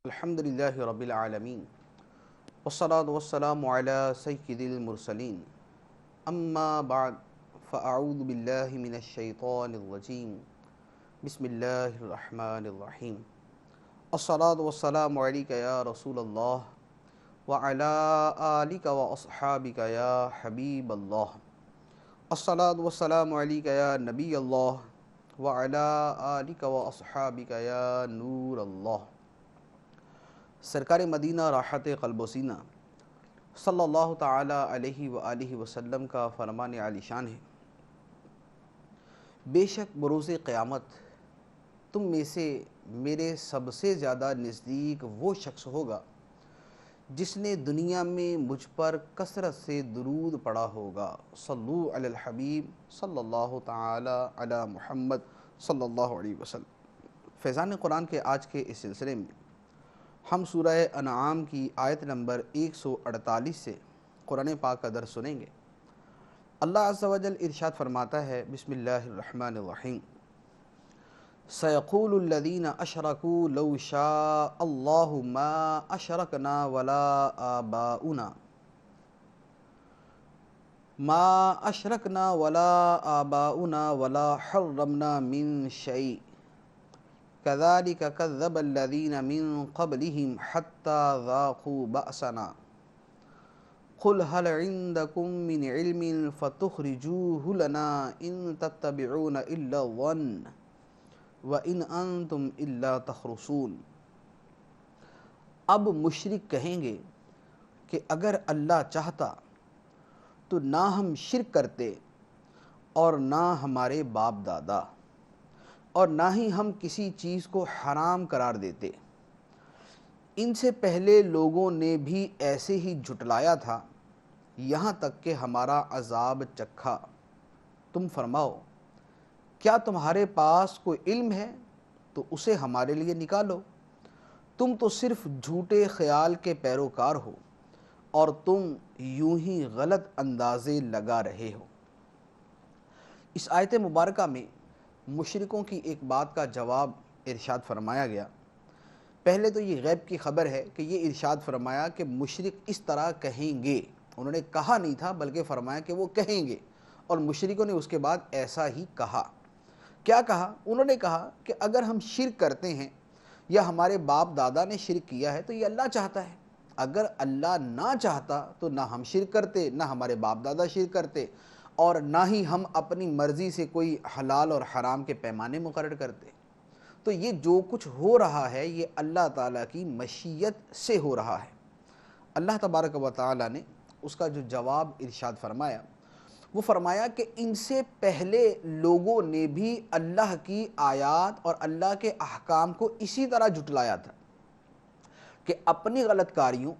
الحمدللہ رب العالمین والصلاة والسلام علی سید المرسلین اما بعد فاعوذ باللہ من الشیطان الرجیم بسم اللہ الرحمن الرحیم الصلاة والسلام علیک یا رسول اللہ وعلی آلک واصحابک یا حبیب اللہ الصلاة والسلام علیک یا نبی اللہ وعلی آلک واصحابک یا نور اللہ۔ سرکار مدینہ راحت قلب و سینہ صلی اللہ تعالی علیہ وآلہ وسلم کا فرمان عالی شان ہے، بے شک بروز قیامت تم میں سے میرے سب سے زیادہ نزدیک وہ شخص ہوگا جس نے دنیا میں مجھ پر کثرت سے درود پڑھا ہوگا۔ صلو علی الحبیب صلی اللہ تعالی علی محمد صلی اللہ علیہ وسلم۔ فیضان قرآن کے آج کے اس سلسلے میں ہم سورہ انعام کی آیت نمبر 148 سے قرآن پاک کا درس سنیں گے۔ اللہ عز و جل ارشاد فرماتا ہے، بسم اللہ الرحمن الرحیم، سَيَقُولُ الَّذِينَ أَشْرَكُوا لَوْ شَاءَ اللَّهُ مَا أَشْرَكْنَا وَلَا آبَاؤُنَا وَلَا حَرَّمْنَا مِن شَيْءٍ كَذَلِكَ كَذَّبَ الَّذِينَ مِن قَبْلِهِمْ حَتَّى ذَاقُوا بَأْسَنَا قُلْ هَلْ عِندَكُم مِّنْ عِلْمٍ فَتُخْرِجُوهُ لَنَا إِن تَتَّبِعُونَ إِلَّا الظَّنَّ وَإِنْ أَنْتُمْ إِلَّا تَخْرُصُونَ۔ اب مشرک کہیں گے کہ اگر اللہ چاہتا تو نہ ہم شرک کرتے اور نہ ہمارے باپ دادا، اور نہ ہی ہم کسی چیز کو حرام قرار دیتے۔ ان سے پہلے لوگوں نے بھی ایسے ہی جھٹلایا تھا، یہاں تک کہ ہمارا عذاب چکھا۔ تم فرماؤ، کیا تمہارے پاس کوئی علم ہے تو اسے ہمارے لیے نکالو، تم تو صرف جھوٹے خیال کے پیروکار ہو اور تم یوں ہی غلط اندازے لگا رہے ہو۔ اس آیت مبارکہ میں مشرکوں کی ایک بات کا جواب ارشاد فرمایا گیا۔ پہلے تو یہ غیب کی خبر ہے کہ یہ ارشاد فرمایا کہ مشرک اس طرح کہیں گے، انہوں نے کہا نہیں تھا بلکہ فرمایا کہ وہ کہیں گے، اور مشرکوں نے اس کے بعد ایسا ہی کہا۔ کیا کہا؟ انہوں نے کہا کہ اگر ہم شرک کرتے ہیں یا ہمارے باپ دادا نے شرک کیا ہے تو یہ اللہ چاہتا ہے، اگر اللہ نہ چاہتا تو نہ ہم شرک کرتے، نہ ہمارے باپ دادا شرک کرتے، اور نہ ہی ہم اپنی مرضی سے کوئی حلال اور حرام کے پیمانے مقرر کرتے۔ تو یہ جو کچھ ہو رہا ہے یہ اللہ تعالیٰ کی مشیت سے ہو رہا ہے۔ اللہ تبارک و تعالیٰ نے اس کا جو جواب ارشاد فرمایا وہ فرمایا کہ ان سے پہلے لوگوں نے بھی اللہ کی آیات اور اللہ کے احکام کو اسی طرح جھٹلایا تھا کہ اپنی غلط کاریوں،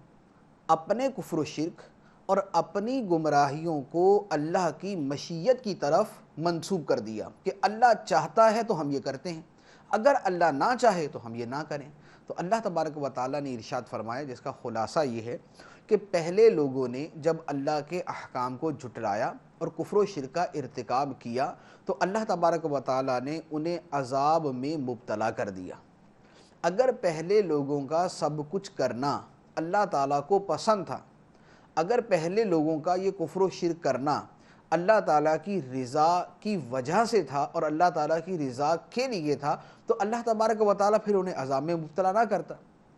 اپنے کفر و شرک اور اپنی گمراہیوں کو اللہ کی مشیت کی طرف منسوب کر دیا کہ اللہ چاہتا ہے تو ہم یہ کرتے ہیں، اگر اللہ نہ چاہے تو ہم یہ نہ کریں۔ تو اللہ تبارک و تعالیٰ نے ارشاد فرمایا، جس کا خلاصہ یہ ہے کہ پہلے لوگوں نے جب اللہ کے احکام کو جھٹلایا اور کفر و شرک کا ارتکاب کیا تو اللہ تبارک و تعالیٰ نے انہیں عذاب میں مبتلا کر دیا۔ اگر پہلے لوگوں کا سب کچھ کرنا اللہ تعالیٰ کو پسند تھا، اگر پہلے لوگوں کا یہ کفر و شرک کرنا اللہ تعالیٰ کی رضا کی وجہ سے تھا اور اللہ تعالیٰ کی رضا کے لیے تھا، تو اللہ تبارک و تعالیٰ پھر انہیں عذاب میں مبتلا نہ کرتا،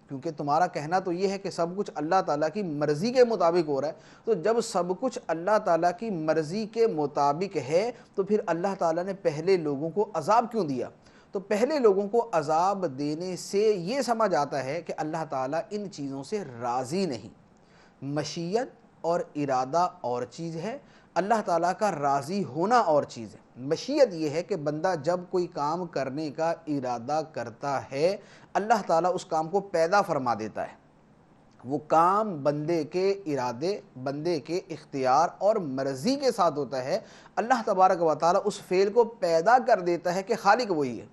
کیونکہ تمہارا کہنا تو یہ ہے کہ سب کچھ اللہ تعالیٰ کی مرضی کے مطابق ہو رہا ہے۔ تو جب سب کچھ اللہ تعالیٰ کی مرضی کے مطابق ہے تو پھر اللہ تعالیٰ نے پہلے لوگوں کو عذاب کیوں دیا؟ تو پہلے لوگوں کو عذاب دینے سے یہ سمجھ آتا ہے کہ اللہ تعالیٰ ان چیزوں سے راضی نہیں۔ مشیت اور ارادہ اور چیز ہے، اللہ تعالیٰ کا راضی ہونا اور چیز ہے۔ مشیت یہ ہے کہ بندہ جب کوئی کام کرنے کا ارادہ کرتا ہے اللہ تعالیٰ اس کام کو پیدا فرما دیتا ہے، وہ کام بندے کے ارادے، بندے کے اختیار اور مرضی کے ساتھ ہوتا ہے۔ اللہ تبارک و تعالیٰ اس فعل کو پیدا کر دیتا ہے کہ خالق وہی ہے۔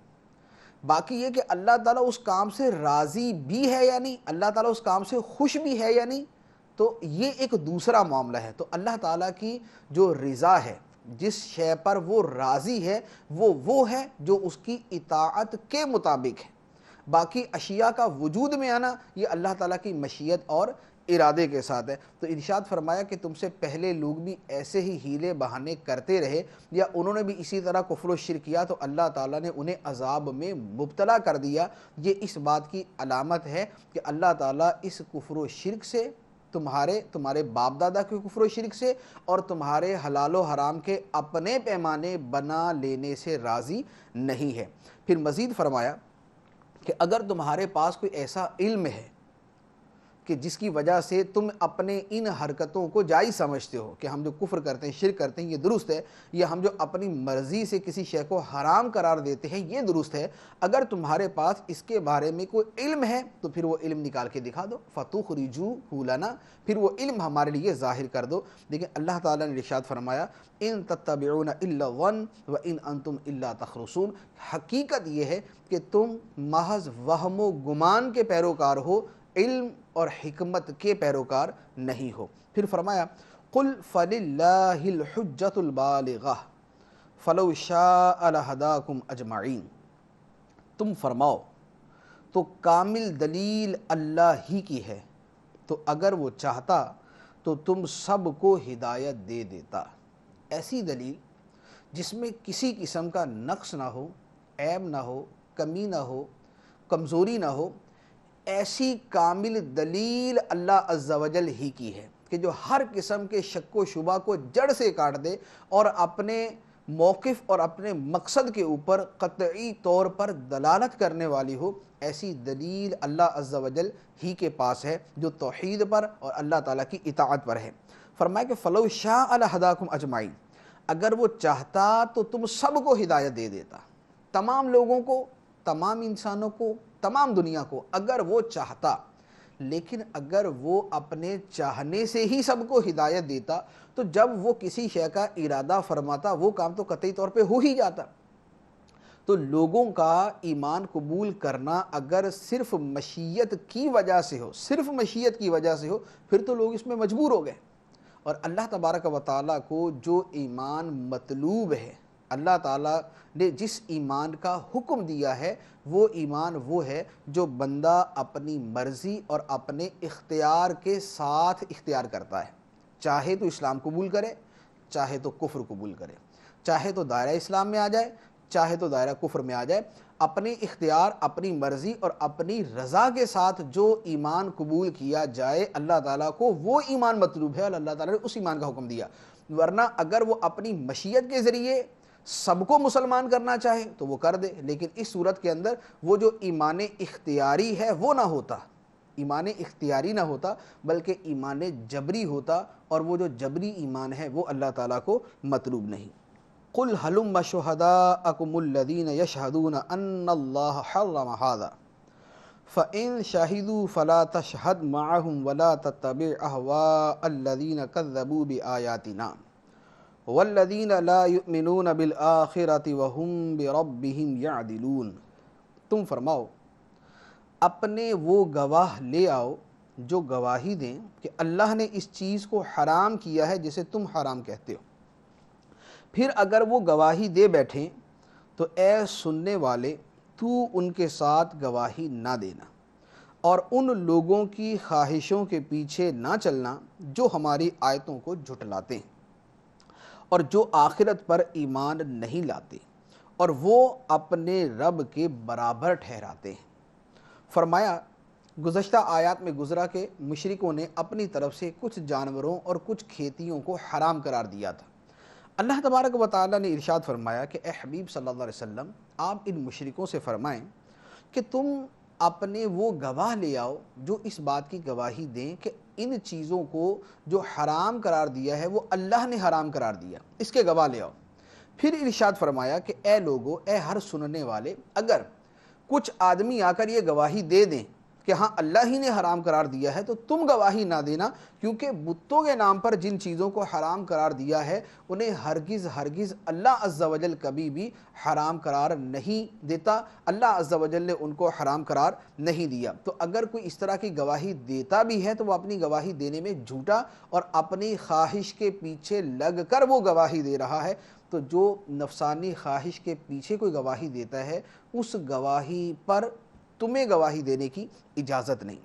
باقی یہ کہ اللہ تعالیٰ اس کام سے راضی بھی ہے یا نہیں، اللہ تعالیٰ اس کام سے خوش بھی ہے یا نہیں، تو یہ ایک دوسرا معاملہ ہے۔ تو اللہ تعالیٰ کی جو رضا ہے، جس شے پر وہ راضی ہے وہ ہے جو اس کی اطاعت کے مطابق ہے۔ باقی اشیاء کا وجود میں آنا یہ اللہ تعالیٰ کی مشیت اور ارادے کے ساتھ ہے۔ تو ارشاد فرمایا کہ تم سے پہلے لوگ بھی ایسے ہی ہیلے بہانے کرتے رہے یا انہوں نے بھی اسی طرح کفر و شرک کیا تو اللہ تعالیٰ نے انہیں عذاب میں مبتلا کر دیا۔ یہ اس بات کی علامت ہے کہ اللہ تعالیٰ اس کفر و شرک سے، تمہارے باپ دادا کے کفر و شرک سے اور تمہارے حلال و حرام کے اپنے پیمانے بنا لینے سے راضی نہیں ہے۔ پھر مزید فرمایا کہ اگر تمہارے پاس کوئی ایسا علم ہے کہ جس کی وجہ سے تم اپنے ان حرکتوں کو جائز سمجھتے ہو کہ ہم جو کفر کرتے ہیں، شرک کرتے ہیں یہ درست ہے، یا ہم جو اپنی مرضی سے کسی شے کو حرام قرار دیتے ہیں یہ درست ہے، اگر تمہارے پاس اس کے بارے میں کوئی علم ہے تو پھر وہ علم نکال کے دکھا دو، فَتُخْرِجُوهُ لَنَا، پھر وہ علم ہمارے لیے ظاہر کر دو۔ لیکن اللہ تعالیٰ نے ارشاد فرمایا ان تتبعون الا الظن وان انتم الا تخرصون، حقیقت یہ ہے کہ تم محض وہم و گمان کے پیروکار ہو، علم اور حکمت کے پیروکار نہیں ہو۔ پھر فرمایا قل فللہ الحجۃ البالغہ فلو شاء لہداکم اجمعین، تم فرماؤ تو کامل دلیل اللہ ہی کی ہے، تو اگر وہ چاہتا تو تم سب کو ہدایت دے دیتا۔ ایسی دلیل جس میں کسی قسم کا نقص نہ ہو، عیب نہ ہو، کمی نہ ہو، کمزوری نہ ہو، ایسی کامل دلیل اللہ عز و جل ہی کی ہے کہ جو ہر قسم کے شک و شبہ کو جڑ سے کاٹ دے اور اپنے موقف اور اپنے مقصد کے اوپر قطعی طور پر دلالت کرنے والی ہو۔ ایسی دلیل اللہ عز و جل ہی کے پاس ہے جو توحید پر اور اللہ تعالیٰ کی اطاعت پر ہے۔ فرمایا کہ فلو شاء لہداکم اجمعین، اگر وہ چاہتا تو تم سب کو ہدایت دے دیتا، تمام لوگوں کو، تمام انسانوں کو، تمام دنیا کو، اگر وہ چاہتا۔ لیکن اگر وہ اپنے چاہنے سے ہی سب کو ہدایت دیتا تو جب وہ کسی شے کا ارادہ فرماتا وہ کام تو قطعی طور پہ ہو ہی جاتا۔ تو لوگوں کا ایمان قبول کرنا اگر صرف مشیت کی وجہ سے ہو، صرف مشیت کی وجہ سے ہو، پھر تو لوگ اس میں مجبور ہو گئے۔ اور اللہ تبارک و تعالیٰ کو جو ایمان مطلوب ہے، اللہ تعالیٰ نے جس ایمان کا حکم دیا ہے وہ ایمان وہ ہے جو بندہ اپنی مرضی اور اپنے اختیار کے ساتھ اختیار کرتا ہے، چاہے تو اسلام قبول کرے، چاہے تو کفر قبول کرے، چاہے تو دائرہ اسلام میں آ جائے، چاہے تو دائرہ کفر میں آ جائے، اپنے اختیار، اپنی مرضی اور اپنی رضا کے ساتھ جو ایمان قبول کیا جائے اللہ تعالیٰ کو وہ ایمان مطلوب ہے اور اللہ تعالیٰ نے اس ایمان کا حکم دیا۔ ورنہ اگر وہ اپنی مشیت کے ذریعے سب کو مسلمان کرنا چاہے تو وہ کر دے، لیکن اس صورت کے اندر وہ جو ایمان اختیاری ہے وہ نہ ہوتا، ایمان اختیاری نہ ہوتا بلکہ ایمان جبری ہوتا، اور وہ جو جبری ایمان ہے وہ اللہ تعالیٰ کو مطلوب نہیں۔ قل هلم شهداءكم الذين يشهدون ان الله حرم هذا فإن شهدوا فلا تشهد معهم ولا تتبع أهواء الذين كذبوا بآياتنا والذين لا يؤمنون بالآخرة وهم بربهم يعدلون، تم فرماؤ اپنے وہ گواہ لے آؤ جو گواہی دیں کہ اللہ نے اس چیز کو حرام کیا ہے جسے تم حرام کہتے ہو، پھر اگر وہ گواہی دے بیٹھیں تو اے سننے والے تو ان کے ساتھ گواہی نہ دینا اور ان لوگوں کی خواہشوں کے پیچھے نہ چلنا جو ہماری آیتوں کو جھٹلاتے ہیں اور جو آخرت پر ایمان نہیں لاتے اور وہ اپنے رب کے برابر ٹھہراتے ہیں۔ فرمایا گزشتہ آیات میں گزرا کہ مشرکوں نے اپنی طرف سے کچھ جانوروں اور کچھ کھیتیوں کو حرام قرار دیا تھا۔ اللہ تبارک و تعالیٰ نے ارشاد فرمایا کہ اے حبیب صلی اللہ علیہ وسلم آپ ان مشرکوں سے فرمائیں کہ تم اپنے وہ گواہ لے آؤ جو اس بات کی گواہی دیں کہ ان چیزوں کو جو حرام قرار دیا ہے وہ اللہ نے حرام قرار دیا، اس کے گواہ لے آؤ۔ پھر ارشاد فرمایا کہ اے لوگو، اے ہر سننے والے، اگر کچھ آدمی آ کر یہ گواہی دے دیں کہ ہاں اللہ ہی نے حرام قرار دیا ہے تو تم گواہی نہ دینا، کیونکہ بتوں کے نام پر جن چیزوں کو حرام قرار دیا ہے انہیں ہرگز اللہ عز و جل کبھی بھی حرام قرار نہیں دیتا، اللہ عز و جل نے ان کو حرام قرار نہیں دیا۔ تو اگر کوئی اس طرح کی گواہی دیتا بھی ہے تو وہ اپنی گواہی دینے میں جھوٹا اور اپنی خواہش کے پیچھے لگ کر وہ گواہی دے رہا ہے۔ تو جو نفسانی خواہش کے پیچھے کوئی گواہی دیتا ہے اس گواہی پر تمہیں گواہی دینے کی اجازت نہیں۔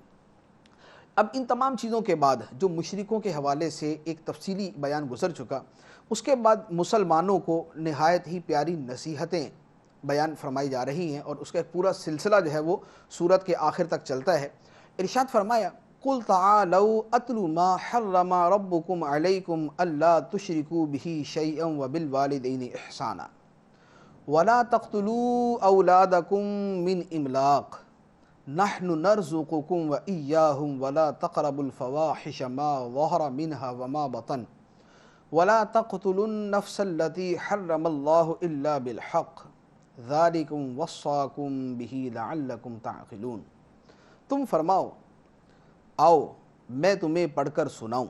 اب ان تمام چیزوں کے بعد جو مشرکوں کے حوالے سے ایک تفصیلی بیان گزر چکا، اس کے بعد مسلمانوں کو نہایت ہی پیاری نصیحتیں بیان فرمائی جا رہی ہیں، اور اس کا ایک پورا سلسلہ جو ہے وہ سورت کے آخر تک چلتا ہے۔ ارشاد فرمایا قُلْ تَعَالَوْا أَتْلُ مَا حَرَّمَ رَبُّكُمْ عَلَيْكُمْ أَلَّا تُشْرِكُوا بِهِ شَيْئًا وَبِالْوَالِدَيْنِ إِحْسَانًا وَلَا تَقْتُلُوا أَوْلَادَكُمْ مِنْ إِمْلَاقٍ نَحْنُ نَرْزُقُكُمْ وَإِيَّاهُمْ وَلَا تَقْرَبُوا الْفَوَاحِشَ مَا ظَهَرَ مِنْهَا وَمَا بَطَنَ وَلَا تَقْتُلُوا النَّفْسَ الَّتِي حَرَّمَ اللَّهُ إِلَّا بِالْحَقِّ ذَلِكُمْ وَصَّاكُمْ بِهِ لَعَلَّكُمْ تَعْقِلُونَ۔ تم فرماؤ، آؤ میں تمہیں پڑھ کر سناؤں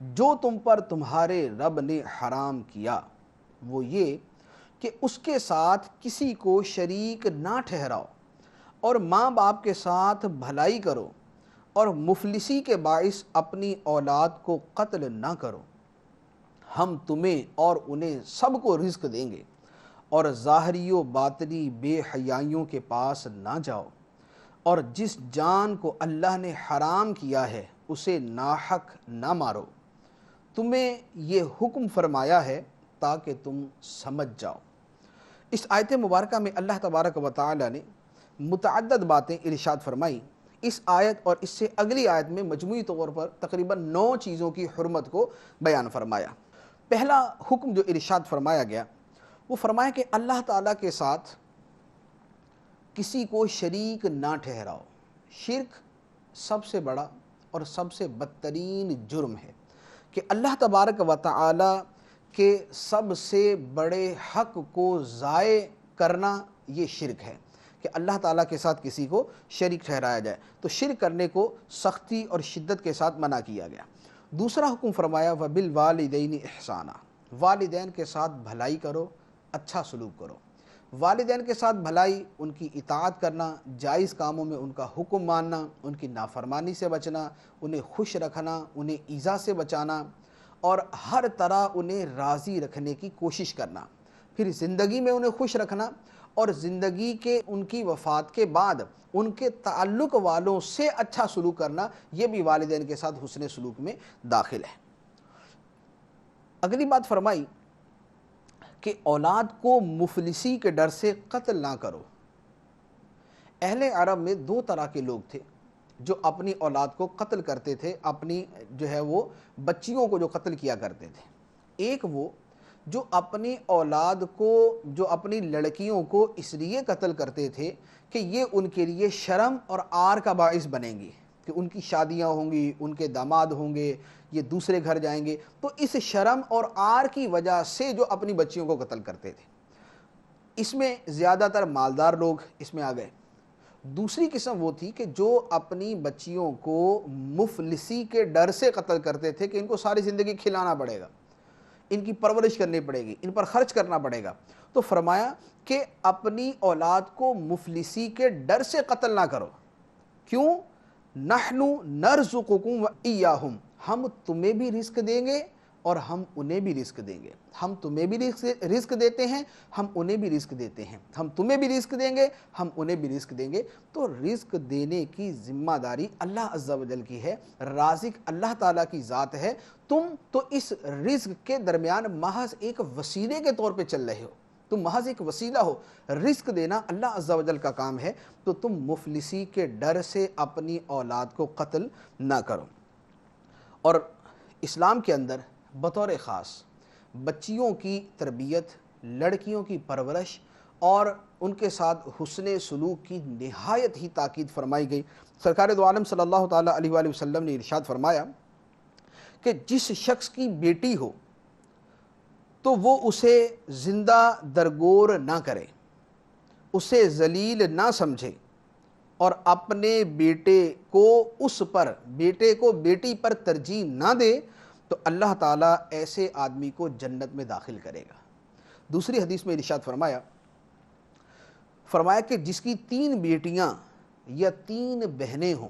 جو تم پر تمہارے رب نے حرام کیا، وہ یہ کہ اس کے ساتھ کسی کو شریک نہ ٹھہراؤ، اور ماں باپ کے ساتھ بھلائی کرو، اور مفلسی کے باعث اپنی اولاد کو قتل نہ کرو۔ ہم تمہیں اور انہیں سب کو رزق دیں گے، اور ظاہری و باطنی بے حیائیوں کے پاس نہ جاؤ، اور جس جان کو اللہ نے حرام کیا ہے اسے ناحق نہ مارو۔ تمہیں یہ حکم فرمایا ہے تاکہ تم سمجھ جاؤ۔ اس آیت مبارکہ میں اللہ تبارک و تعالی نے متعدد باتیں ارشاد فرمائی۔ اس آیت اور اس سے اگلی آیت میں مجموعی طور پر تقریباً 9 چیزوں کی حرمت کو بیان فرمایا۔ پہلا حکم جو ارشاد فرمایا گیا وہ فرمایا کہ اللہ تعالیٰ کے ساتھ کسی کو شریک نہ ٹھہراؤ۔ شرک سب سے بڑا اور سب سے بدترین جرم ہے کہ اللہ تبارک و تعالی کے سب سے بڑے حق کو ضائع کرنا یہ شرک ہے، کہ اللہ تعالیٰ کے ساتھ کسی کو شریک ٹھہرایا جائے۔ تو شرک کرنے کو سختی اور شدت کے ساتھ منع کیا گیا۔ دوسرا حکم فرمایا وَبِالْوَالِدَيْنِ إِحْسَانًا، والدین کے ساتھ بھلائی کرو، اچھا سلوک کرو۔ والدین کے ساتھ بھلائی، ان کی اطاعت کرنا، جائز کاموں میں ان کا حکم ماننا، ان کی نافرمانی سے بچنا، انہیں خوش رکھنا، انہیں ایذا سے بچانا، اور ہر طرح انہیں راضی رکھنے کی کوشش کرنا۔ پھر زندگی میں انہیں خوش رکھنا، اور زندگی کے ان کی وفات کے بعد ان کے تعلق والوں سے اچھا سلوک کرنا، یہ بھی والدین کے ساتھ حسن سلوک میں داخل ہے۔ اگلی بات فرمائی کہ اولاد کو مفلسی کے ڈر سے قتل نہ کرو۔ اہل عرب میں 2 طرح کے لوگ تھے جو اپنی اولاد کو قتل کرتے تھے، اپنی جو ہے وہ بچیوں کو جو قتل کیا کرتے تھے۔ ایک وہ جو اپنی اولاد کو، جو اپنی لڑکیوں کو اس لیے قتل کرتے تھے کہ یہ ان کے لیے شرم اور عار کا باعث بنیں گی، کہ ان کی شادیاں ہوں گی، ان کے داماد ہوں گے، یہ دوسرے گھر جائیں گے، تو اس شرم اور عار کی وجہ سے جو اپنی بچیوں کو قتل کرتے تھے۔ اس میں زیادہ تر مالدار لوگ اس میں آ گئے۔ دوسری قسم وہ تھی کہ جو اپنی بچیوں کو مفلسی کے ڈر سے قتل کرتے تھے، کہ ان کو ساری زندگی کھلانا پڑے گا، ان کی پرورش کرنی پڑے گی، ان پر خرچ کرنا پڑے گا، تو فرمایا کہ اپنی اولاد کو مفلسی کے ڈر سے قتل نہ کرو۔ کیوں؟ نحن نرزقکم وإیاہم، ہم تمہیں بھی رزق دیں گے اور ہم انہیں بھی رزق دیں گے۔ ہم تمہیں بھی رزق دیتے ہیں، ہم انہیں بھی رزق دیتے ہیں۔ ہم تمہیں بھی رزق دیں گے، ہم انہیں بھی رزق دیں گے۔ تو رزق دینے کی ذمہ داری اللہ عز و جل کی ہے، رازق اللہ تعالیٰ کی ذات ہے۔ تم تو اس رزق کے درمیان محض ایک وسیلے کے طور پہ چل رہے ہو، تم محض ایک وسیلہ ہو۔ رزق دینا اللہ عز و جل کا کام ہے، تو تم مفلسی کے ڈر سے اپنی اولاد کو قتل نہ کرو۔ اور اسلام کے اندر بطور خاص بچیوں کی تربیت، لڑکیوں کی پرورش اور ان کے ساتھ حسن سلوک کی نہایت ہی تاکید فرمائی گئی۔ سرکار دو عالم صلی اللہ تعالیٰ علیہ وآلہ وسلم نے ارشاد فرمایا کہ جس شخص کی بیٹی ہو تو وہ اسے زندہ درگور نہ کرے، اسے ذلیل نہ سمجھے، اور اپنے بیٹے کو بیٹی پر ترجیح نہ دے، تو اللہ تعالیٰ ایسے آدمی کو جنت میں داخل کرے گا۔ دوسری حدیث میں ارشاد فرمایا کہ جس کی 3 بیٹیاں یا 3 بہنیں ہوں،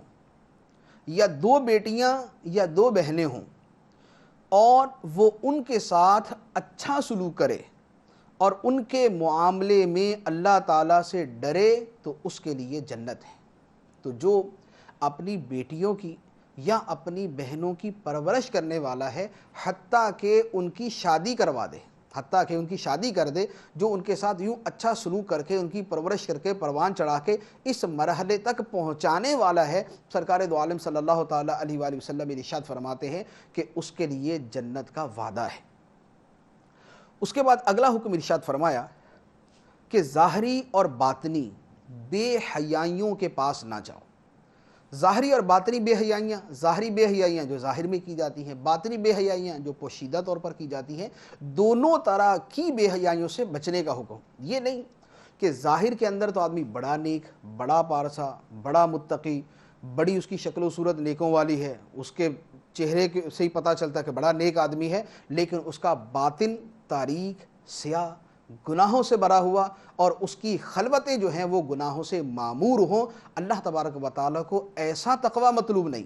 یا 2 بیٹیاں یا 2 بہنیں ہوں، اور وہ ان کے ساتھ اچھا سلوک کرے اور ان کے معاملے میں اللہ تعالیٰ سے ڈرے، تو اس کے لیے جنت ہے۔ تو جو اپنی بیٹیوں کی یا اپنی بہنوں کی پرورش کرنے والا ہے، حتیٰ کہ ان کی شادی کروا دے، حتیٰ کہ ان کی شادی کر دے، جو ان کے ساتھ یوں اچھا سلوک کر کے، ان کی پرورش کر کے، پروان چڑھا کے اس مرحلے تک پہنچانے والا ہے، سرکار دو عالم صلی اللہ تعالیٰ علیہ وآلہ وسلم ارشاد فرماتے ہیں کہ اس کے لیے جنت کا وعدہ ہے۔ اس کے بعد اگلا حکم ارشاد فرمایا کہ ظاہری اور باطنی بے حیائیوں کے پاس نہ جاؤ۔ ظاہری اور باطنی بے حیائیاں، ظاہری بے حیائیاں جو ظاہر میں کی جاتی ہیں، باطنی بے حیائیاں جو پوشیدہ طور پر کی جاتی ہیں، دونوں طرح کی بے حیائیوں سے بچنے کا حکم۔ یہ نہیں کہ ظاہر کے اندر تو آدمی بڑا نیک، بڑا پارسا، بڑا متقی، بڑی اس کی شکل و صورت نیکوں والی ہے، اس کے چہرے سے ہی پتہ چلتا ہے کہ بڑا نیک آدمی ہے، لیکن اس کا باطن تاریک، سیاہ، گناہوں سے بھرا ہوا، اور اس کی خلوتیں جو ہیں وہ گناہوں سے معمور ہوں۔ اللہ تبارک و تعالیٰ کو ایسا تقوی مطلوب نہیں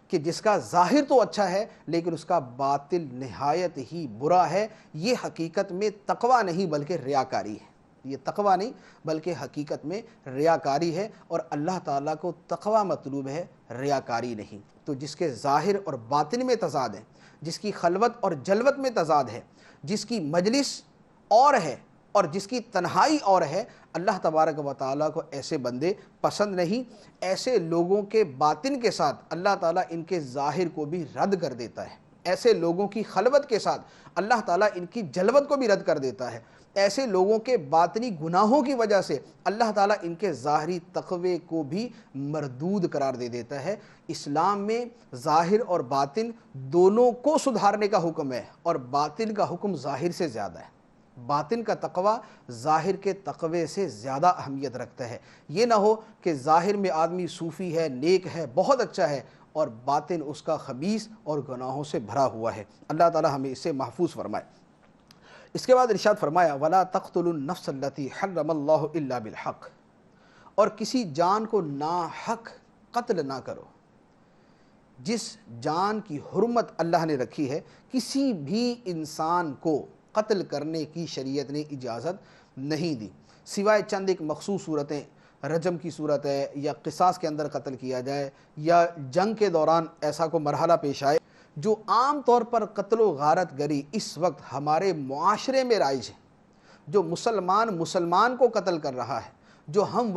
کہ جس کا ظاہر تو اچھا ہے لیکن اس کا باطن نہایت ہی برا ہے۔ یہ حقیقت میں تقوی نہیں بلکہ ریاکاری ہے، یہ تقوی نہیں بلکہ حقیقت میں ریاکاری ہے، اور اللہ تعالیٰ کو تقوی مطلوب ہے، ریاکاری نہیں۔ تو جس کے ظاہر اور باطن میں تضاد ہے، جس کی خلوت اور جلوت میں تضاد ہے، جس کی مجلس اور ہے اور جس کی تنہائی اور ہے، اللہ تبارک و تعالیٰ کو ایسے بندے پسند نہیں۔ ایسے لوگوں کے باطن کے ساتھ اللہ تعالیٰ ان کے ظاہر کو بھی رد کر دیتا ہے، ایسے لوگوں کی خلوت کے ساتھ اللہ تعالیٰ ان کی جلوت کو بھی رد کر دیتا ہے، ایسے لوگوں کے باطنی گناہوں کی وجہ سے اللہ تعالیٰ ان کے ظاہری تقوی کو بھی مردود قرار دے دیتا ہے۔ اسلام میں ظاہر اور باطن دونوں کو سدھارنے کا حکم ہے، اور باطن کا حکم ظاہر سے زیادہ ہے۔ باطن کا تقوی ظاہر کے تقوی سے زیادہ اہمیت رکھتا ہے۔ یہ نہ ہو کہ ظاہر میں آدمی صوفی ہے، نیک ہے، بہت اچھا ہے، اور باطن اس کا خبیث اور گناہوں سے بھرا ہوا ہے۔ اللہ تعالی ہمیں اس سے محفوظ فرمائے۔ اس کے بعد ارشاد فرمایا وَلَا تَقْتُلُوا النَّفْسَ الَّتِي حَرَّمَ اللَّهُ إِلَّا بِالْحَقِّ، اور کسی جان کو ناحق قتل نہ کرو۔ جس جان کی حرمت اللہ نے رکھی ہے، کسی بھی انسان کو قتل کرنے کی شریعت نے اجازت نہیں دی، سوائے چند ایک مخصوص صورتیں، رجم کی صورت ہے، یا قصاص کے اندر قتل کیا جائے، یا جنگ کے دوران ایسا کو مرحلہ پیش آئے۔ جو عام طور پر قتل و غارت گری اس وقت ہمارے معاشرے میں رائج ہے، جو مسلمان کو قتل کر رہا ہے، جو ہم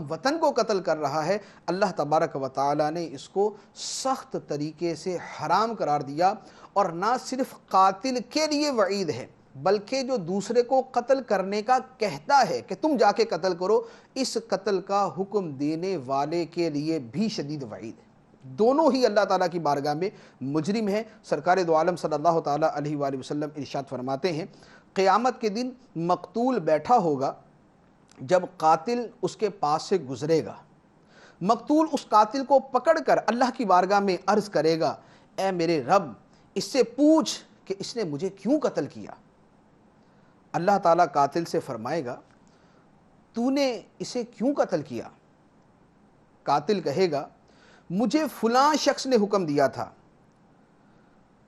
وطن کو قتل کر رہا ہے، اللہ تبارک و تعالیٰ نے اس کو سخت طریقے سے حرام قرار دیا۔ اور نہ صرف قاتل کے لیے وعید ہے بلکہ جو دوسرے کو قتل کرنے کا کہتا ہے کہ تم جا کے قتل کرو، اس قتل کا حکم دینے والے کے لیے بھی شدید وعید ہے۔ دونوں ہی اللہ تعالیٰ کی بارگاہ میں مجرم ہیں۔ سرکار دو عالم صلی اللہ تعالیٰ علیہ وآلہ وسلم ارشاد فرماتے ہیں قیامت کے دن مقتول بیٹھا ہوگا، جب قاتل اس کے پاس سے گزرے گا، مقتول اس قاتل کو پکڑ کر اللہ کی بارگاہ میں عرض کرے گا، اے میرے رب اس سے پوچھ کہ اس نے مجھے کیوں قتل کیا۔ اللہ تعالیٰ قاتل سے فرمائے گا تو نے اسے کیوں قتل کیا؟ قاتل کہے گا مجھے فلاں شخص نے حکم دیا تھا۔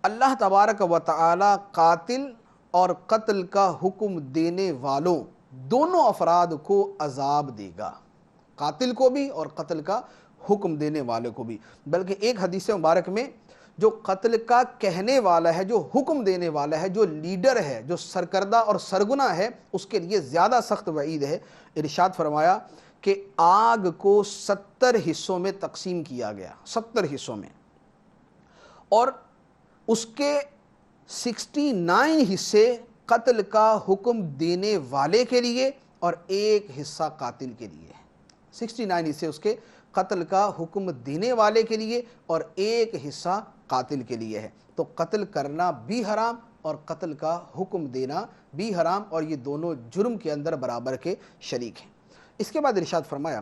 اللہ تبارک و تعالیٰ قاتل اور قتل کا حکم دینے والوں دونوں افراد کو عذاب دے گا، قاتل کو بھی اور قتل کا حکم دینے والے کو بھی۔ بلکہ ایک حدیث مبارک میں جو قتل کا کہنے والا ہے، جو حکم دینے والا ہے، جو لیڈر ہے، جو سرکردہ اور سرگنا ہے، اس کے لیے زیادہ سخت وعید ہے۔ ارشاد فرمایا کہ آگ کو 70 حصوں میں تقسیم کیا گیا، 70 حصوں میں، اور اس کے 69 حصے قتل کا حکم دینے والے کے لیے اور ایک حصہ قاتل کے لیے۔ 69 حصے اس کے قتل کا حکم دینے والے کے لیے اور ایک حصہ قاتل کے لیے ہے۔ تو قتل کرنا بھی حرام اور قتل کا حکم دینا بھی حرام، اور یہ دونوں جرم کے اندر برابر کے شریک ہیں۔ اس کے بعد ارشاد فرمایا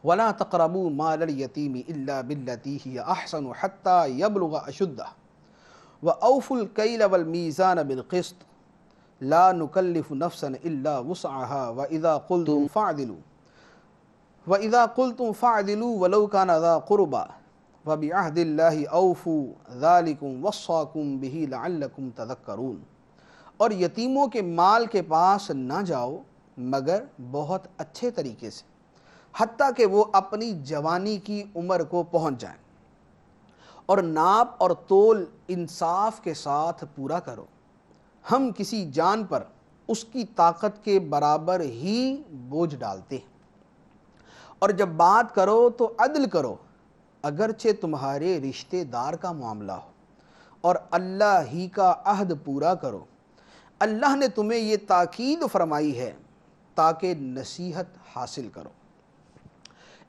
وَلَا تَقْرَبُوا مَالَ الْيَتِيمِ إِلَّا بِالَّتِي هِيَ أَحْسَنُ حَتَّى يَبْلُغَ أَشُدَّهُ وَأَوْفُوا الْكَيْلَ وَالْمِيزَانَ بِالْقِسْطِ لَا نُكَلِّفُ نَفْسًا إِلَّا وُسْعَهَا وَإِذَا قُلْتُمْ فَاعْدِلُوا وَلَوْ كَانَ ذَا قُرْبَى وَبِعَهْدِ اللَّهِ أَوْفُوا ذَلِكُمْ وَصَّاكُمْ بِهِ لَعَلَّكُمْ تَذَكَّرُونَ، اور یتیموں کے مال کے پاس نہ جاؤ مگر بہت اچھے طریقے سے، حتیٰ کہ وہ اپنی جوانی کی عمر کو پہنچ جائیں، اور ناپ اور تول انصاف کے ساتھ پورا کرو۔ ہم کسی جان پر اس کی طاقت کے برابر ہی بوجھ ڈالتے ہیں، اور جب بات کرو تو عدل کرو، اگرچہ تمہارے رشتہ دار کا معاملہ ہو، اور اللہ ہی کا عہد پورا کرو۔ اللہ نے تمہیں یہ تاکید فرمائی ہے تاکہ نصیحت حاصل کرو۔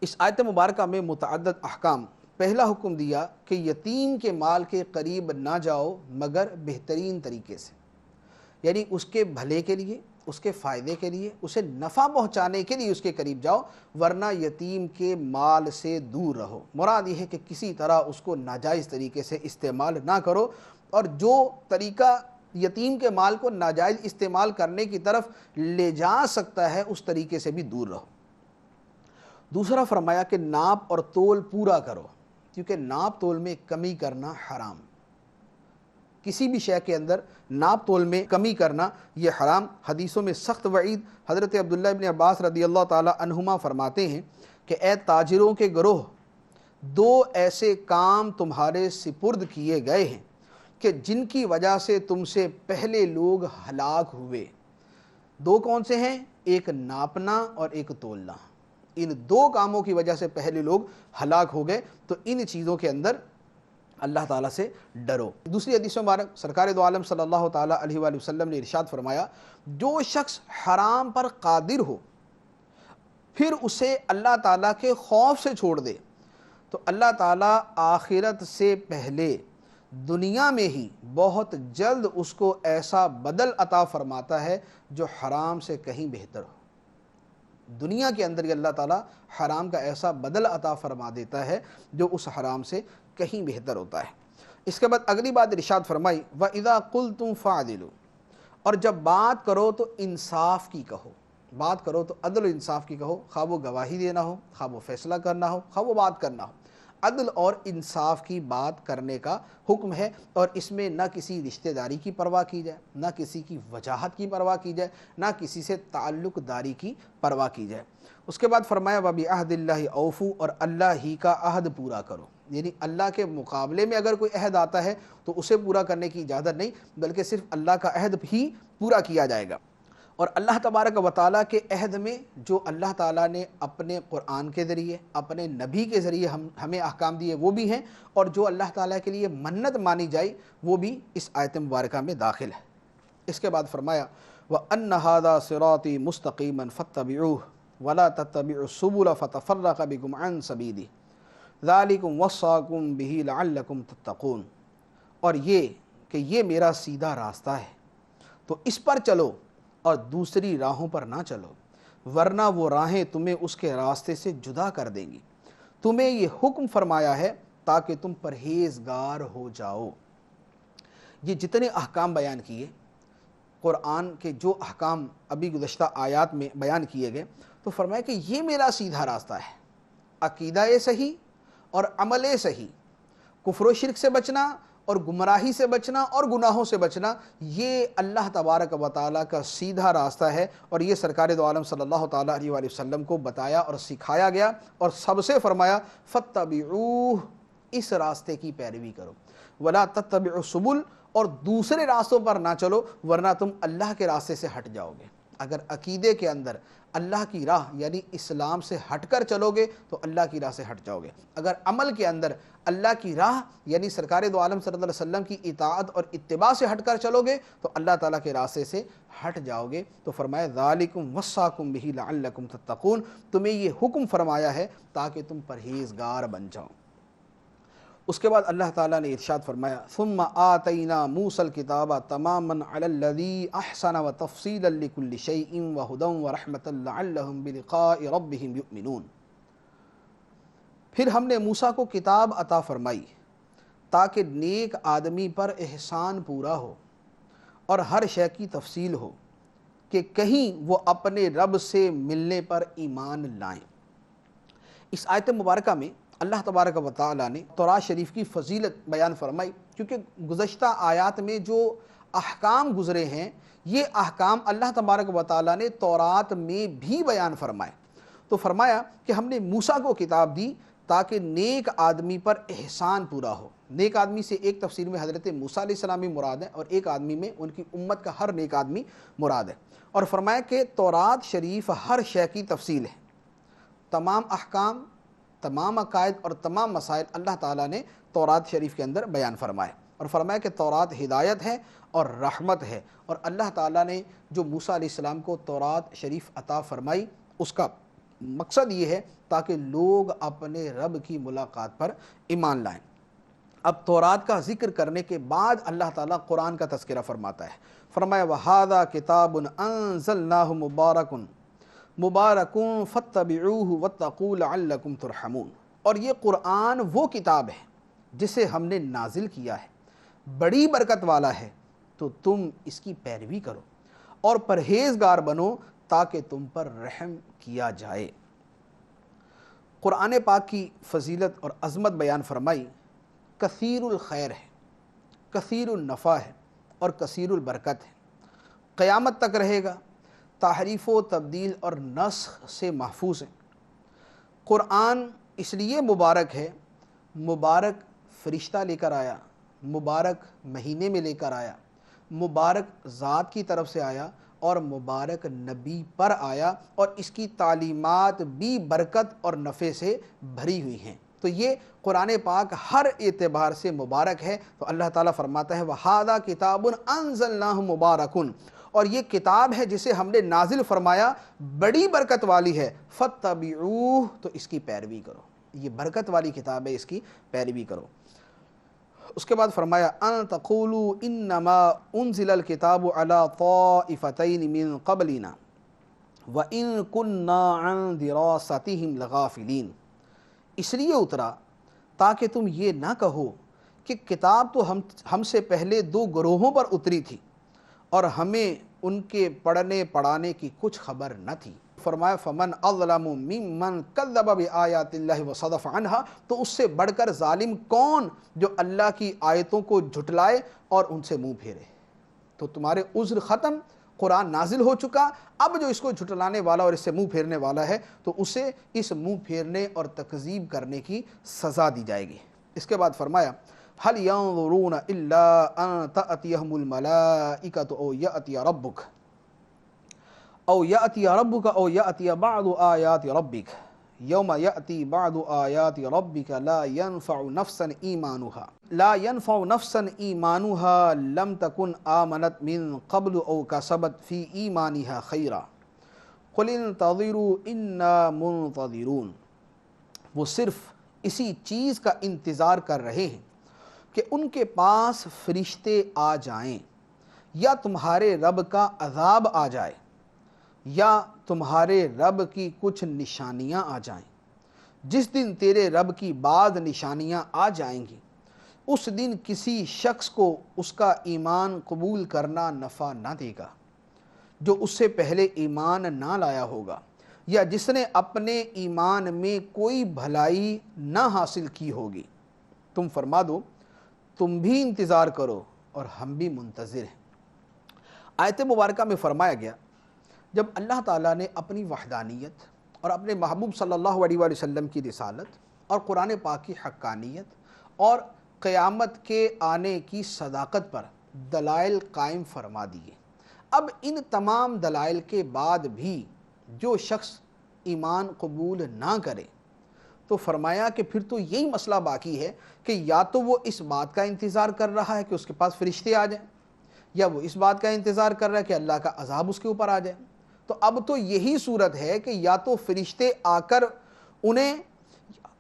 اس آیت مبارکہ میں متعدد احکام۔ پہلا حکم دیا کہ یتیم کے مال کے قریب نہ جاؤ مگر بہترین طریقے سے، یعنی اس کے بھلے کے لیے، اس کے فائدے کے لیے، اسے نفع پہنچانے کے لیے اس کے قریب جاؤ، ورنہ یتیم کے مال سے دور رہو۔ مراد یہ ہے کہ کسی طرح اس کو ناجائز طریقے سے استعمال نہ کرو، اور جو طریقہ یتیم کے مال کو ناجائز استعمال کرنے کی طرف لے جا سکتا ہے اس طریقے سے بھی دور رہو۔ دوسرا فرمایا کہ ناپ اور تول پورا کرو، کیونکہ ناپ تول میں کمی کرنا حرام، کسی بھی شے کے اندر ناپ تول میں کمی کرنا یہ حرام۔ حدیثوں میں سخت وعید۔ حضرت عبداللہ ابن عباس رضی اللہ تعالی عنہما فرماتے ہیں کہ اے تاجروں کے گروہ، دو ایسے کام تمہارے سپرد کیے گئے ہیں کہ جن کی وجہ سے تم سے پہلے لوگ ہلاک ہوئے۔ دو کون سے ہیں؟ ایک ناپنا اور ایک تولنا۔ ان دو کاموں کی وجہ سے پہلے لوگ ہلاک ہو گئے، تو ان چیزوں کے اندر اللہ تعالیٰ سے ڈرو۔ دوسری حدیث مبارک سرکار دو عالم صلی اللہ تعالیٰ علیہ وآلہ وسلم نے ارشاد فرمایا، جو شخص حرام پر قادر ہو پھر اسے اللہ تعالیٰ کے خوف سے چھوڑ دے، تو اللہ تعالیٰ آخرت سے پہلے دنیا میں ہی بہت جلد اس کو ایسا بدل عطا فرماتا ہے جو حرام سے کہیں بہتر ہو۔ دنیا کے اندر یہ اللہ تعالیٰ حرام کا ایسا بدل عطا فرما دیتا ہے جو اس حرام سے کہیں بہتر ہوتا ہے۔ اس کے بعد اگلی بات ارشاد فرمائی، وَإِذَا قُلْتُمْ فَعْدِلُوا، اور جب بات کرو تو انصاف کی کہو، بات کرو تو عدل و انصاف کی کہو، خواہ وہ گواہی دینا ہو، خواہ وہ فیصلہ کرنا ہو، خواہ وہ بات کرنا ہو، عدل اور انصاف کی بات کرنے کا حکم ہے، اور اس میں نہ کسی رشتہ داری کی پرواہ کی جائے، نہ کسی کی وجاہت کی پرواہ کی جائے، نہ کسی سے تعلق داری کی پرواہ کی جائے۔ اس کے بعد فرمایا وَبِعَهْدِ اللَّهِ أَوْفُوا، اور اللہ ہی کا عہد پورا کرو، یعنی اللہ کے مقابلے میں اگر کوئی عہد آتا ہے تو اسے پورا کرنے کی اجازت نہیں، بلکہ صرف اللہ کا عہد ہی پورا کیا جائے گا۔ اور اللہ تبارک و تعالیٰ کے عہد میں جو اللہ تعالیٰ نے اپنے قرآن کے ذریعے، اپنے نبی کے ذریعے ہمیں احکام دیے وہ بھی ہیں، اور جو اللہ تعالیٰ کے لیے منت مانی جائے وہ بھی اس آیت مبارکہ میں داخل ہے۔ اس کے بعد فرمایا وَأَنَّ هَذَا صِرَاطِي مُسْتَقِيمًا فَاتَّبِعُوهُ وَلَا تَتَّبِعُوا السُّبُلَ فَتَفَرَّقَ بِكُمْ عَنْ سَبِيلِهِ ذَلِكُمْ وَصَّاكُمْ بِهِ لَعَلَّكُمْ تَتَّقُونَ، اور یہ کہ یہ میرا سیدھا راستہ ہے تو اس پر چلو اور دوسری راہوں پر نہ چلو، ورنہ وہ راہیں تمہیں اس کے راستے سے جدا کر دیں گی۔ تمہیں یہ حکم فرمایا ہے تاکہ تم پرہیزگار ہو جاؤ۔ یہ جتنے احکام بیان کیے، قرآن کے جو احکام ابھی گزشتہ آیات میں بیان کیے گئے، تو فرمایا کہ یہ میرا سیدھا راستہ ہے، عقیدہ صحیح اور عمل صحیح، کفر و شرک سے بچنا اور گمراہی سے بچنا اور گناہوں سے بچنا، یہ اللہ تبارک و تعالیٰ کا سیدھا راستہ ہے، اور یہ سرکار دو عالم صلی اللہ تعالیٰ علیہ وآلہ وسلم کو بتایا اور سکھایا گیا، اور سب سے فرمایا فَاتَّبِعُوهُ، اس راستے کی پیروی کرو، وَلَا تَتَّبِعُوا السُّبُلَ، اور دوسرے راستوں پر نہ چلو ورنہ تم اللہ کے راستے سے ہٹ جاؤ گے۔ اگر عقیدے کے اندر اللہ کی راہ یعنی اسلام سے ہٹ کر چلو گے تو اللہ کی راہ سے ہٹ جاؤ گے، اگر عمل کے اندر اللہ کی راہ یعنی سرکار دو عالم صلی اللہ علیہ وسلم کی اطاعت اور اتباع سے ہٹ کر چلو گے تو اللہ تعالیٰ کے راستے سے ہٹ جاؤ گے۔ تو فرمایا ذالکم وصاکم بہ لعلکم تتقون، تمہیں یہ حکم فرمایا ہے تاکہ تم پرہیزگار بن جاؤ۔ اس کے بعد اللہ تعالیٰ نے ارشاد فرمایا ثم آتینا موسیٰ الکتاب تماما علی الذی احسن وتفصیلا لکل شیء وہدی ورحمۃ لعلہم بلقاء ربہم یؤمنون، پھر ہم نے موسیٰ کو کتاب عطا فرمائی تاکہ نیک آدمی پر احسان پورا ہو اور ہر شے کی تفصیل ہو کہ کہیں وہ اپنے رب سے ملنے پر ایمان لائیں۔ اس آیت مبارکہ میں اللہ تبارک و تعالیٰ نے تورات شریف کی فضیلت بیان فرمائی، کیونکہ گزشتہ آیات میں جو احکام گزرے ہیں یہ احکام اللہ تبارک و تعالیٰ نے تورات میں بھی بیان فرمائے۔ تو فرمایا کہ ہم نے موسیٰ کو کتاب دی تاکہ نیک آدمی پر احسان پورا ہو۔ نیک آدمی سے ایک تفسیر میں حضرت موسیٰ علیہ السلام بھی مراد ہے، اور ایک آدمی میں ان کی امت کا ہر نیک آدمی مراد ہے۔ اور فرمایا کہ تورات شریف ہر شے کی تفصیل ہے، تمام احکام، تمام عقائد اور تمام مسائل اللہ تعالیٰ نے تورات شریف کے اندر بیان فرمائے، اور فرمایا کہ تورات ہدایت ہے اور رحمت ہے۔ اور اللہ تعالیٰ نے جو موسیٰ علیہ السلام کو تورات شریف عطا فرمائی، اس کا مقصد یہ ہے تاکہ لوگ اپنے رب کی ملاقات پر ایمان لائیں۔ اب تورات کا ذکر کرنے کے بعد اللہ تعالیٰ قرآن کا تذکرہ فرماتا ہے۔ فرمایا وَهَذَا كِتَابٌ أَنزَلْنَاهُ مُبَارَكٌ فَاتَّبِعُوهُ وَاتَّقُوا لَعَلَّكُمْ تُرْحَمُونَ۔ اور یہ قرآن وہ کتاب ہے جسے ہم نے نازل کیا ہے، بڑی برکت والا ہے، تو تم اس کی پیروی کرو اور پرہیزگار بنو تاکہ تم پر رحم کیا جائے۔ قرآن پاک کی فضیلت اور عظمت بیان فرمائی، کثیر الخیر ہے، کثیر النفع ہے اور کثیر البرکت ہے، قیامت تک رہے گا، تحریف و تبدیل اور نسخ سے محفوظ ہے۔ قرآن اس لیے مبارک ہے، مبارک فرشتہ لے کر آیا، مبارک مہینے میں لے کر آیا، مبارک ذات کی طرف سے آیا اور مبارک نبی پر آیا، اور اس کی تعلیمات بھی برکت اور نفع سے بھری ہوئی ہیں۔ تو یہ قرآن پاک ہر اعتبار سے مبارک ہے۔ تو اللہ تعالیٰ فرماتا ہے وَهَذَا كِتَابٌ أَنزَلْنَاهُ مُبَارَكٌ، اور یہ کتاب ہے جسے ہم نے نازل فرمایا، بڑی برکت والی ہے، فَاتَّبِعُوهُ، تو اس کی پیروی کرو۔ یہ برکت والی کتاب ہے، اس کی پیروی کرو۔ اس کے بعد فرمایا ان تقولوا انما انزل الكتاب على طائفتين من قبلنا وان كنا عن دراستهم لغافلين، اس لیے اترا تاکہ تم یہ نہ کہو کہ کتاب تو ہم سے پہلے دو گروہوں پر اتری تھی اور ہمیں ان کے پڑھنے پڑھانے کی کچھ خبر نہ تھی۔ فرمایا فمن اظلم ممن کذب بآیات اللہ وصدف عنہا، تو اس سے بڑھ کر ظالم کون جو اللہ کی آیتوں کو جھٹلائے اور ان سے منہ پھیرے۔ تو تمہارے عذر ختم، قرآن نازل ہو چکا، اب جو اس کو جھٹلانے والا اور اس سے منہ پھیرنے والا ہے تو اسے اس منہ پھیرنے اور تکذیب کرنے کی سزا دی جائے گی۔ اس کے بعد فرمایا هل ينظرون الا ان تأتيهم الملائکۃ او یأتی ربک او یأتی ربک او یأتی بعض آیات ربک یوم یأتی بعض آیات ربک لا ينفع نفسا ایمانها لم تکن آمنت من قبل او کسبت فی ایمانها خیرا قل انتظروا انا منتظرون۔ وہ صرف اسی چیز کا انتظار کر رہے ہیں کہ ان کے پاس فرشتے آ جائیں، یا تمہارے رب کا عذاب آ جائے، یا تمہارے رب کی کچھ نشانیاں آ جائیں۔ جس دن تیرے رب کی بعض نشانیاں آ جائیں گی، اس دن کسی شخص کو اس کا ایمان قبول کرنا نفع نہ دے گا جو اس سے پہلے ایمان نہ لایا ہوگا، یا جس نے اپنے ایمان میں کوئی بھلائی نہ حاصل کی ہوگی۔ تم فرما دو تم بھی انتظار کرو اور ہم بھی منتظر ہیں۔ آیت مبارکہ میں فرمایا گیا جب اللہ تعالیٰ نے اپنی وحدانیت اور اپنے محبوب صلی اللہ علیہ وآلہ وسلم کی رسالت اور قرآن پاک کی حقانیت اور قیامت کے آنے کی صداقت پر دلائل قائم فرما دیے، اب ان تمام دلائل کے بعد بھی جو شخص ایمان قبول نہ کرے تو فرمایا کہ پھر تو یہی مسئلہ باقی ہے کہ یا تو وہ اس بات کا انتظار کر رہا ہے کہ اس کے پاس فرشتے آ جائیں، یا وہ اس بات کا انتظار کر رہا ہے کہ اللہ کا عذاب اس کے اوپر آ جائے۔ تو اب تو یہی صورت ہے کہ یا تو فرشتے آ کر انہیں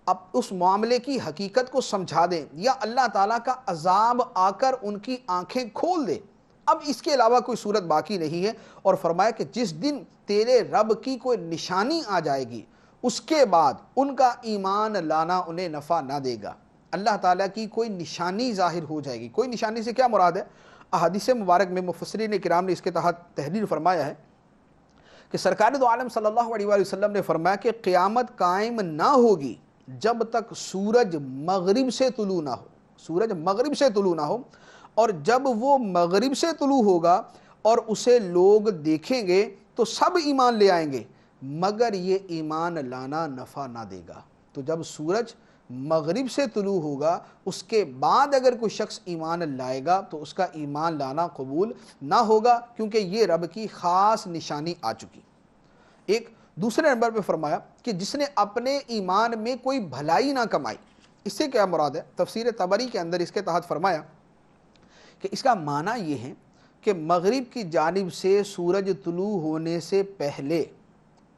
اب اس معاملے کی حقیقت کو سمجھا دیں، یا اللہ تعالیٰ کا عذاب آ کر ان کی آنکھیں کھول دے، اب اس کے علاوہ کوئی صورت باقی نہیں ہے۔ اور فرمایا کہ جس دن تیرے رب کی کوئی نشانی آ جائے گی، اس کے بعد ان کا ایمان لانا انہیں نفع نہ دے گا۔ اللہ تعالیٰ کی کوئی نشانی ظاہر ہو جائے گی۔ کوئی نشانی سے کیا مراد ہے؟ احادیث مبارک میں مفسرین کرام نے اس کے تحت تحریر فرمایا ہے کہ سرکار دو عالم صلی اللہ علیہ وآلہ وسلم نے فرمایا کہ قیامت قائم نہ ہوگی جب تک سورج مغرب سے طلوع نہ ہو، سورج مغرب سے طلوع نہ ہو، اور جب وہ مغرب سے طلوع ہوگا اور اسے لوگ دیکھیں گے تو سب ایمان لے آئیں گے مگر یہ ایمان لانا نفع نہ دے گا۔ تو جب سورج مغرب سے طلوع ہوگا اس کے بعد اگر کوئی شخص ایمان لائے گا تو اس کا ایمان لانا قبول نہ ہوگا، کیونکہ یہ رب کی خاص نشانی آ چکی۔ ایک دوسرے نمبر پہ فرمایا کہ جس نے اپنے ایمان میں کوئی بھلائی نہ کمائی، اس سے کیا مراد ہے؟ تفسیر طبری کے اندر اس کے تحت فرمایا کہ اس کا معنی یہ ہے کہ مغرب کی جانب سے سورج طلوع ہونے سے پہلے،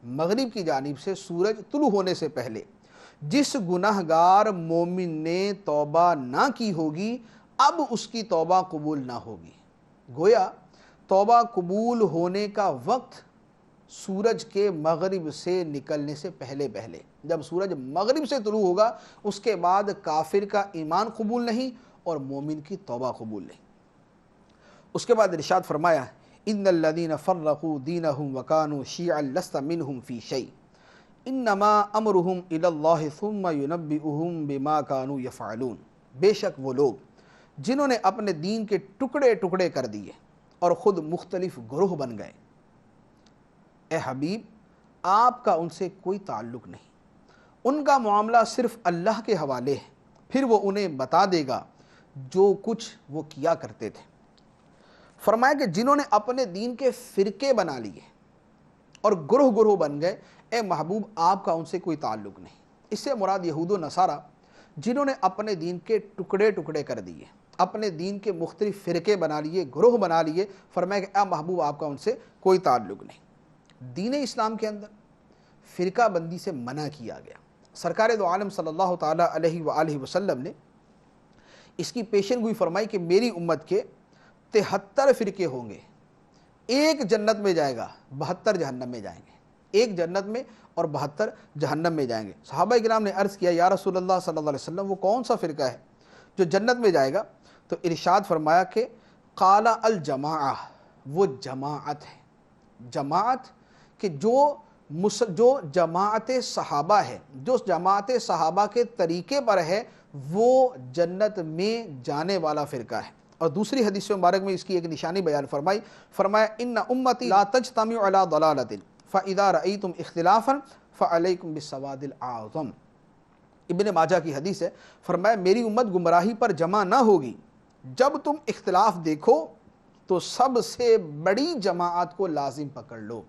مغرب کی جانب سے سورج طلوع ہونے سے پہلے جس گناہگار مومن نے توبہ نہ کی ہوگی اب اس کی توبہ قبول نہ ہوگی۔ گویا توبہ قبول ہونے کا وقت سورج کے مغرب سے نکلنے سے پہلے جب سورج مغرب سے طلوع ہوگا اس کے بعد کافر کا ایمان قبول نہیں اور مومن کی توبہ قبول نہیں۔ اس کے بعد ارشاد فرمایا ان الذين فرقوا دينهم وكانوا شيعا لست منهم في شيء انما امرهم الى الله ثم ينبئهم بما كانوا يفعلون۔ بے شک وہ لوگ جنہوں نے اپنے دین کے ٹکڑے ٹکڑے کر دیے اور خود مختلف گروہ بن گئے، اے حبیب آپ کا ان سے کوئی تعلق نہیں، ان کا معاملہ صرف اللہ کے حوالے ہے، پھر وہ انہیں بتا دے گا جو کچھ وہ کیا کرتے تھے۔ فرمایا کہ جنہوں نے اپنے دین کے فرقے بنا لیے اور گروہ گروہ بن گئے، اے محبوب آپ کا ان سے کوئی تعلق نہیں۔ اس سے مراد یہود و نصارہ جنہوں نے اپنے دین کے ٹکڑے ٹکڑے کر دیے، اپنے دین کے مختلف فرقے بنا لیے، گروہ بنا لیے، فرمایا کہ اے محبوب آپ کا ان سے کوئی تعلق نہیں۔ دین اسلام کے اندر فرقہ بندی سے منع کیا گیا۔ سرکار دو عالم صلی اللہ تعالیٰ علیہ وآلہ وسلم نے اس کی پیشن گوئی فرمائی کہ میری امت کے 73 فرقے ہوں گے، ایک جنت میں جائے گا، 72 جہنم میں جائیں گے، ایک جنت میں اور 72 جہنم میں جائیں گے۔ صحابہ کرام نے عرض کیا یا رسول اللہ صلی اللہ علیہ وسلم وہ کون سا فرقہ ہے جو جنت میں جائے گا؟ تو ارشاد فرمایا کہ قال الجماعہ، وہ جماعت ہے، جماعت کہ جو جماعت صحابہ ہے، جو جماعت صحابہ کے طریقے پر ہے وہ جنت میں جانے والا فرقہ ہے۔ اور دوسری حدیث مبارک میں اس کی ایک نشانی بیان فرمایا ان امتی لا تجتمع علی ضلالۃ فاذا رأیتم اختلافا فعلیکم بالسواد الاعظم۔ ابن ماجہ کی حدیث ہے، فرمایا میری امت گمراہی پر جمع نہ ہوگی، جب تم اختلاف دیکھو تو سب سے بڑی جماعت کو لازم پکڑ لو۔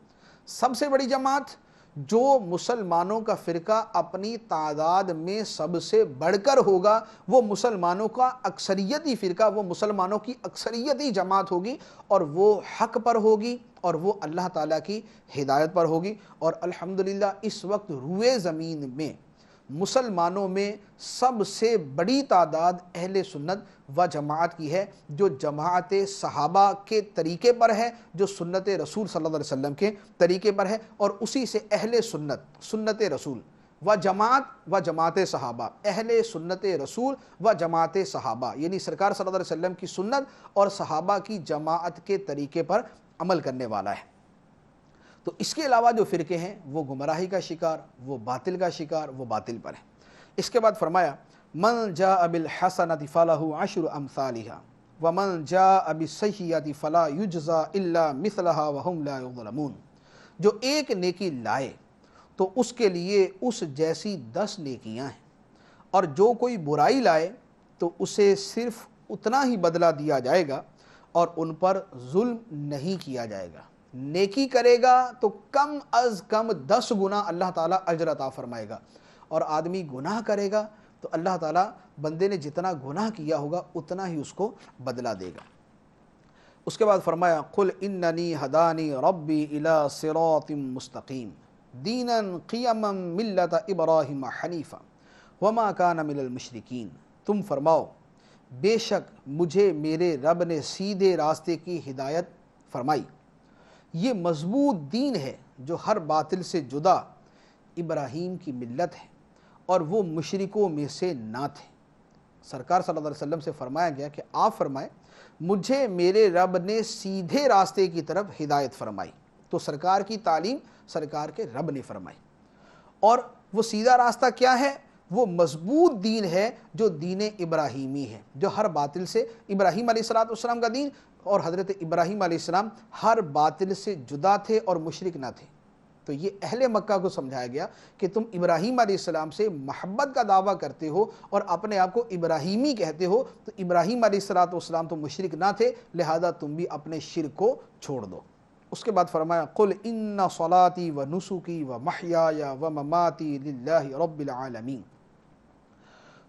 سب سے بڑی جماعت جو مسلمانوں کا فرقہ اپنی تعداد میں سب سے بڑھ کر ہوگا، وہ مسلمانوں کا اکثریتی فرقہ، وہ مسلمانوں کی اکثریتی جماعت ہوگی اور وہ حق پر ہوگی اور وہ اللہ تعالیٰ کی ہدایت پر ہوگی۔ اور الحمدللہ اس وقت روئے زمین میں مسلمانوں میں سب سے بڑی تعداد اہل سنت و جماعت کی ہے، جو جماعت صحابہ کے طریقے پر ہے، جو سنت رسول صلی اللہ علیہ وسلم کے طریقے پر ہے، اور اسی سے اہل سنت رسول و جماعت صحابہ، اہل سنت رسول و جماعت صحابہ، یعنی سرکار صلی اللہ علیہ وسلم کی سنت اور صحابہ کی جماعت کے طریقے پر عمل کرنے والا ہے۔ تو اس کے علاوہ جو فرقے ہیں وہ گمراہی کا شکار، وہ باطل کا شکار، وہ باطل پر ہیں۔ اس کے بعد فرمایا من جاء بالحسنۃ فلہ عشر امثالھا ومن جاء بالسیئۃ فلا یجزی الا مثلھا وہم لا یظلمون۔ جو ایک نیکی لائے تو اس کے لیے اس جیسی 10 نیکیاں ہیں، اور جو کوئی برائی لائے تو اسے صرف اتنا ہی بدلہ دیا جائے گا اور ان پر ظلم نہیں کیا جائے گا۔ نیکی کرے گا تو کم از کم 10 گنا اللہ تعالیٰ اجر عطا فرمائے گا، اور آدمی گناہ کرے گا تو اللہ تعالیٰ بندے نے جتنا گناہ کیا ہوگا اتنا ہی اس کو بدلہ دے گا۔ اس کے بعد فرمایا قل اننی ہدانی ربی الی صراط مستقیم دینا قیما ملت ابراہیم حنیفا وما کان من المشرکین۔ تم فرماؤ بے شک مجھے میرے رب نے سیدھے راستے کی ہدایت فرمائی، یہ مضبوط دین ہے جو ہر باطل سے جدا ابراہیم کی ملت ہے اور وہ مشرکوں میں سے نہ تھے۔ سرکار صلی اللہ علیہ وسلم سے فرمایا گیا کہ آپ فرمائیں مجھے میرے رب نے سیدھے راستے کی طرف ہدایت فرمائی، تو سرکار کی تعلیم سرکار کے رب نے فرمائی، اور وہ سیدھا راستہ کیا ہے؟ وہ مضبوط دین ہے جو دین ابراہیمی ہے، جو ہر باطل سے، ابراہیم علیہ السلام کا دین، اور حضرت ابراہیم علیہ السلام ہر باطل سے جدا تھے اور مشرک نہ تھے۔ تو یہ اہل مکہ کو سمجھایا گیا کہ تم ابراہیم علیہ السلام سے محبت کا دعویٰ کرتے ہو اور اپنے آپ کو ابراہیمی کہتے ہو، تو ابراہیم علیہ السلام تو مشرک نہ تھے، لہذا تم بھی اپنے شرک کو چھوڑ دو۔ اس کے بعد فرمایا قل ان صلاتی و نسکی و محیای و مماتی للہ رب العالمین،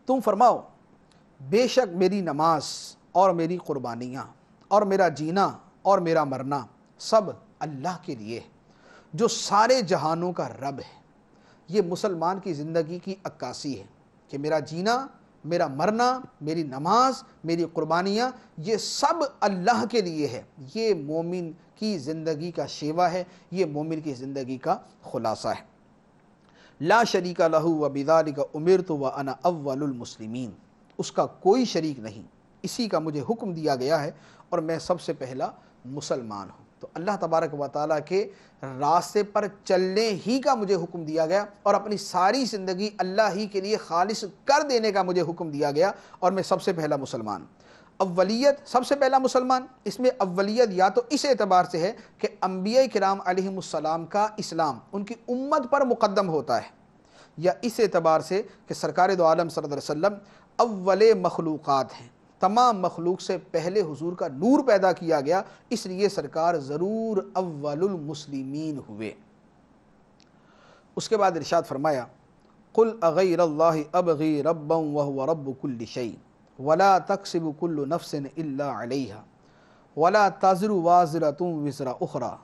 تم فرماؤ بے شک میری نماز اور میری قربانیاں اور میرا جینا اور میرا مرنا سب اللہ کے لیے ہے جو سارے جہانوں کا رب ہے۔ یہ مسلمان کی زندگی کی عکاسی ہے کہ میرا جینا، میرا مرنا، میری نماز، میری قربانیاں، یہ سب اللہ کے لیے ہے۔ یہ مومن کی زندگی کا شیوا ہے، یہ مومن کی زندگی کا خلاصہ ہے۔ لا شریک لہ وبذالک امرت وانا اول المسلمین، اس کا کوئی شریک نہیں، اسی کا مجھے حکم دیا گیا ہے اور میں سب سے پہلا مسلمان ہوں۔ تو اللہ تبارک و تعالیٰ کے راستے پر چلنے ہی کا مجھے حکم دیا گیا اور اپنی ساری زندگی اللہ ہی کے لیے خالص کر دینے کا مجھے حکم دیا گیا، اور میں سب سے پہلا مسلمان۔ اولیت، سب سے پہلا مسلمان، اس میں اولیت یا تو اس اعتبار سے ہے کہ انبیاء کرام علیہم السلام کا اسلام ان کی امت پر مقدم ہوتا ہے، یا اس اعتبار سے کہ سرکار دو عالم صلی اللہ علیہ وسلم اول مخلوقات ہیں، تمام مخلوق سے پہلے حضور کا نور پیدا کیا گیا، اس لیے سرکار ضرور اول المسلمین ہوئے۔ اس کے بعد ارشاد فرمایا قل اغیر اللہ ابغی ربا وهو رب كل شيء ولا تكسب كل نفس الا عليها ولا تزر وازرة وزر اخرى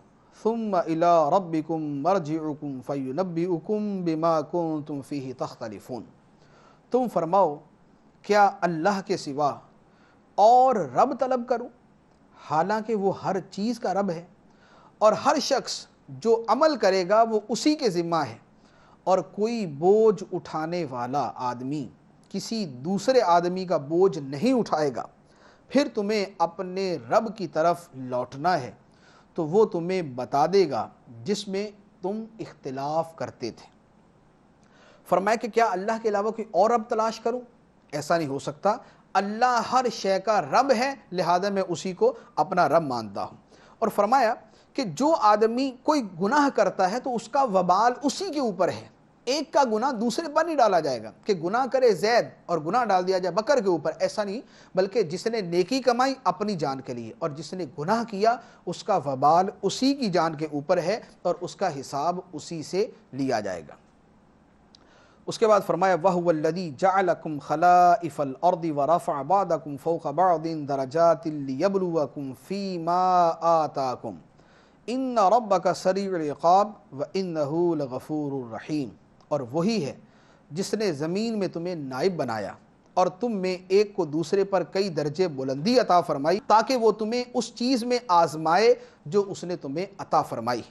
ثم الى ربكم مرجعكم فينبئكم بما كنتم فيه تختلفون، تم فرماؤ کیا اللہ کے سوا اور رب طلب کروں، حالانکہ وہ ہر چیز کا رب ہے اور ہر شخص جو عمل کرے گا وہ اسی کے ذمہ ہے، اور کوئی بوجھ اٹھانے والا آدمی کسی دوسرے آدمی کا بوجھ نہیں اٹھائے گا، پھر تمہیں اپنے رب کی طرف لوٹنا ہے تو وہ تمہیں بتا دے گا جس میں تم اختلاف کرتے تھے۔ فرمایا کہ کیا اللہ کے علاوہ کوئی اور رب تلاش کروں؟ ایسا نہیں ہو سکتا، اللہ ہر شے کا رب ہے، لہذا میں اسی کو اپنا رب مانتا ہوں۔ اور فرمایا کہ جو آدمی کوئی گناہ کرتا ہے تو اس کا وبال اسی کے اوپر ہے، ایک کا گناہ دوسرے پر نہیں ڈالا جائے گا کہ گناہ کرے زید اور گناہ ڈال دیا جائے بکر کے اوپر، ایسا نہیں، بلکہ جس نے نیکی کمائی اپنی جان کے لیے اور جس نے گناہ کیا اس کا وبال اسی کی جان کے اوپر ہے اور اس کا حساب اسی سے لیا جائے گا۔ اس کے بعد فرمایا وَهُوَ الَّذِي جَعَلَكُمْ خَلَائِفَ الْأَرْضِ وَرَفَعَ بَعْضَكُمْ فَوْقَ بَعْضٍ دَرَجَاتٍ لِيَبْلُوَكُمْ فِي مَا آتَاكُمْ إِنَّ رَبَّكَ سَرِيعُ الْعِقَابِ وَإِنَّهُ لَغَفُورٌ رَحِيمٌ، اور وہی ہے جس نے زمین میں تمہیں نائب بنایا اور تم میں ایک کو دوسرے پر کئی درجے بلندی عطا فرمائی تاکہ وہ تمہیں اس چیز میں آزمائے جو اس نے تمہیں عطا فرمائی۔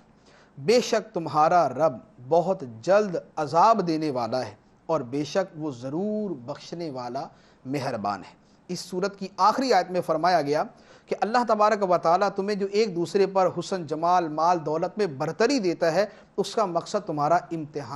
بے شک تمہارا رب بہت جلد عذاب دینے والا ہے اور بے شک وہ ضرور بخشنے والا مہربان ہے۔ اس صورت کی آخری آیت میں فرمایا گیا کہ اللہ تبارک و تعالیٰ تمہیں جو ایک دوسرے پر حسن، جمال، مال، دولت میں برتری دیتا ہے، اس کا مقصد تمہارا امتحان